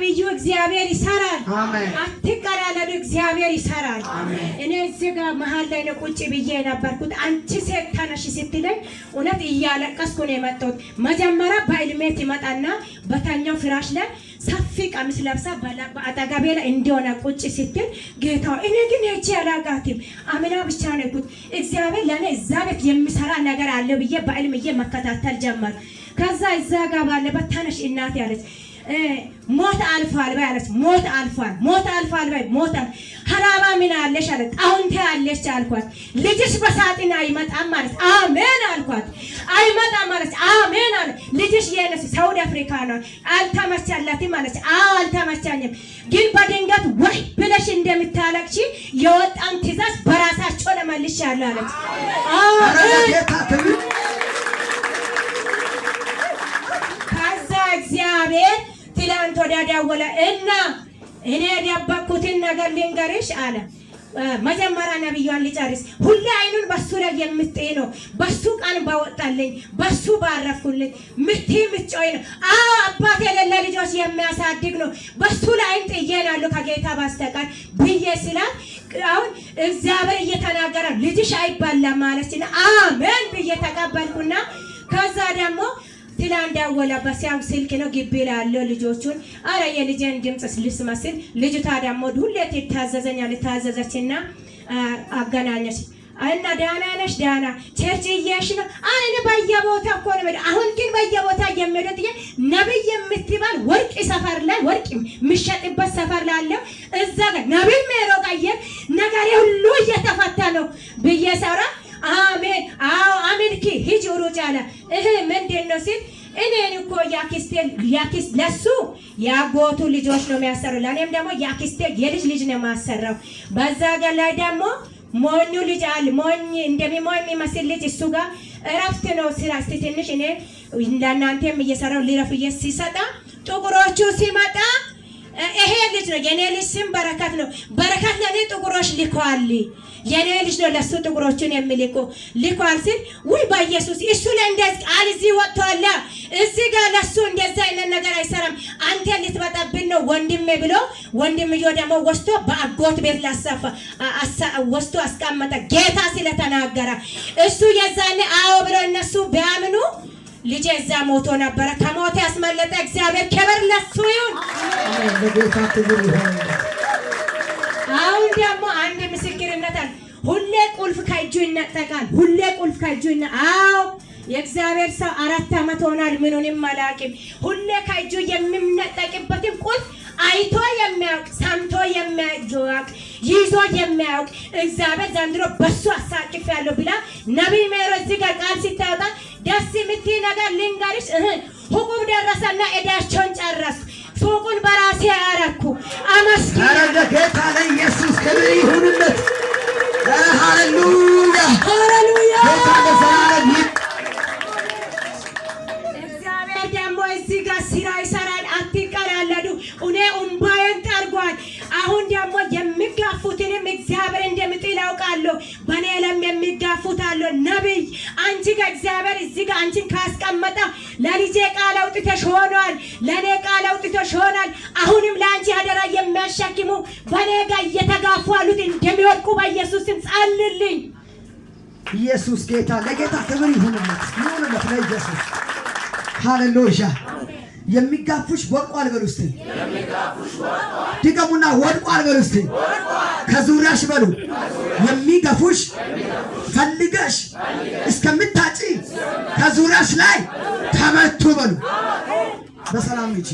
ነብዩ እግዚአብሔር ይሰራል። አሜን። አትቀላለዱ፣ እግዚአብሔር ይሰራል። እኔ እዚህ ጋር መሃል ላይ ነው ቁጭ ብዬ ነበርኩት። አንቺ ሴት ተነሽ ስትለኝ እውነት እያለቀስኩ ነው የመጣሁት። መጀመሪያ በእልሜት ይመጣና በታኛው ፍራሽ ላይ ሰፊ ቀሚስ ለብሳ በአጠገቤ ላይ እንደሆነ ቁጭ ስትል ጌታ እኔ ግን ሄጄ አላጋትም አምና ብቻ ነው እኮ እግዚአብሔር ለኔ እዛ ቤት የሚሰራ ነገር አለ ብዬ በእልምዬ መከታተል ጀመር። ከዛ እዛ ጋር ባለበት ተነሽ እናት ያለች ሞት አልፏል ባያለች ሞት አልፏል ባይ ሞት ሐራባ ምን አለሽ አለ ጣውንቴ አለሽ አልኳት። ልጅሽ በሳጥን አይመጣም ማለት አሜን አልኳት። አይመጣም ማለት አሜን አለ። ልጅሽ የነስ ሳውዲ አፍሪካ ነው አልተመቻላትም ማለት አልተመቻኝም፣ ግን በድንገት ወይ ብለሽ እንደምታለቅሺ የወጣን ትእዛዝ በራሳቸው ለማልሻለሁ አለች። ከዛ እግዚአብሔር ትላንት ወዲያ ደወለ እና እኔ ያደበኩትን ነገር ልንገርሽ አለ። መጀመሪያ ነብዩን ሊጨርስ ሁሌ አይኑን በሱ ላይ የምትጤ ነው። በሱ ቃል ባወጣልኝ በሱ ባረፍኩልኝ ምትጮይ ነው። አባት የሌለ ልጆች የሚያሳድግ ነው። በሱ ላይ አይን ጥዬናለሁ ከጌታ በስተቀር ብዬ ስላት አሁን እግዚአብሔር እየተናገረ ልጅሽ አይባላም ማለችና አሜን ብዬ ተቀበልኩና ከዛ ደግሞ ትላንት ደወለ። በሲያም ስልክ ነው ግቢ ላይ ያለው ልጆቹን አረ የልጄን ድምጽ ልስመስል ልጅቷ ደግሞ ሁሌ ታዘዘችና አገናኘች እና ዳና ነሽ ዳና ቸርች እየሽ ነው አረ በየቦታ እኮ ነው። አሁን ግን በየቦታ የሚሄዱት ነብይ የምትባል ወርቅ ሰፈር ላይ ወርቅ ምሸጥበት ሰፈር ላይ አለ እዛ ጋር ነብይ ሜሮቃየ ነገር ሁሉ እየተፈታ ነው ብዬ ሰራ አሜን አሜሪካ ሂጅ ሩጭ አለ። ምንድን ነው ሲል እኔን እኮ ያኪስ ለሱ ያጎቱ ልጆች ነው የሚያሰሩ ለኔም ደግሞ ያኪስቴ የልጅ ልጅ ነው ማሰራው። በዛ ጋር ላይ ደግሞ ሞኙ ልጅ አለ ሞኝ እንደሚሞኝ የሚመስል ልጅ እሱ ጋር እረፍት ነው ስራ ትንሽ እኔ እንደናንተም እየሰራው ሊረፍዬ ሲሰጣ ጥቁሮቹ ሲመጣ ይሄ ልጅ ነው የኔ ልጅ ስም በረከት ነው። በረከት ለኔ ጥቁሮች ልኳል የኔ ልጅ ነው ለሱ ጥቁሮቹን የሚልኩ ልኳል ሲል ወይ በኢየሱስ እሱ ላይ እንደዚህ ቃል እዚህ ወጥቷል። እዚህ ጋር ለሱ እንደዛ አይነት ነገር አይሰራም አንተ ልትበጣብን ነው ወንድሜ ብሎ ወንድምዮ ደግሞ ወስቶ በአጎት ቤት ላሰፋ ወስቶ አስቀመጠ። ጌታ ስለተናገረ እሱ የዛኔ አዎ ብሎ እነሱ ቢያምኑ ልጅ እዛ ሞቶ ነበር። ከሞት ያስመለጠ እግዚአብሔር ክብር ለሱ ይሁን። ለጌታ ክብር ይሁን። አሁን ደግሞ አንድ ምስክርነት አለ። ሁሌ ቁልፍ ከእጁ ይነጠቃል። ሁሌ ቁልፍ ከእጁ አዎ የእግዚአብሔር ሰው 4 ዓመት ሆኗል። ምኑንም አላውቅም። ሁሌ ከእጁ የሚነጠቅበትን ቁልፍ አይቶ የሚያውቅ ሰምቶ የሚያውቅ ይዞ የሚያውቅ እግዚአብሔር ዘንድሮ በሱ አሳቅፍ ያለው ብላ ነብይ ሜሮ እዚህ ጋር ቃል ሲታወጣ ደስ የምትይ ነገር ልንገርሽ ሁቁም ደረሰና እዳቸውን ጨረስኩ። ሱቁን በራሴ ያረኩ አመስግና አረደ ጌታ ለኢየሱስ ክብር ይሁንለት። ሃሌሉያ ሃሌሉያ ጌታ ለዘላለም እግዚአብሔር ደግሞ እዚህ ጋር ስራ ይሰራል። አትቀላለዱ። እኔ እንባዬን ጠርጓል። አሁን ደግሞ የሚጋፉትንም እግዚአብሔር እንደሚጥል አውቃለሁ። በኔ ለም የሚጋፉት አለ ነብይ አንቺ ጋር እግዚአብሔር እዚህ ጋር አንቺን ካስቀመጠ ለልጄ ቃል አውጥተሽ ሆኗል። ለኔ ቃል አውጥተሽ ሆኗል። አሁንም ለአንቺ አደራ የሚያሸክሙ በኔ ጋር እየተጋፉ አሉት እንደሚወድቁ በኢየሱስ ስም ጸልልኝ። ኢየሱስ ጌታ ለጌታ ክብር ይሁንለት ለኢየሱስ ሃሌሉያ። የሚጋፉሽ ወድቋል በሉ እስቲ ድገሙና ወድቋል በሉ እስቲ ከዙሪያሽ በሉ የሚገፉሽ ፈልገሽ እስከምታጪ ከዙሪያሽ ላይ ተመቱ በሉ። በሰላም ይቺ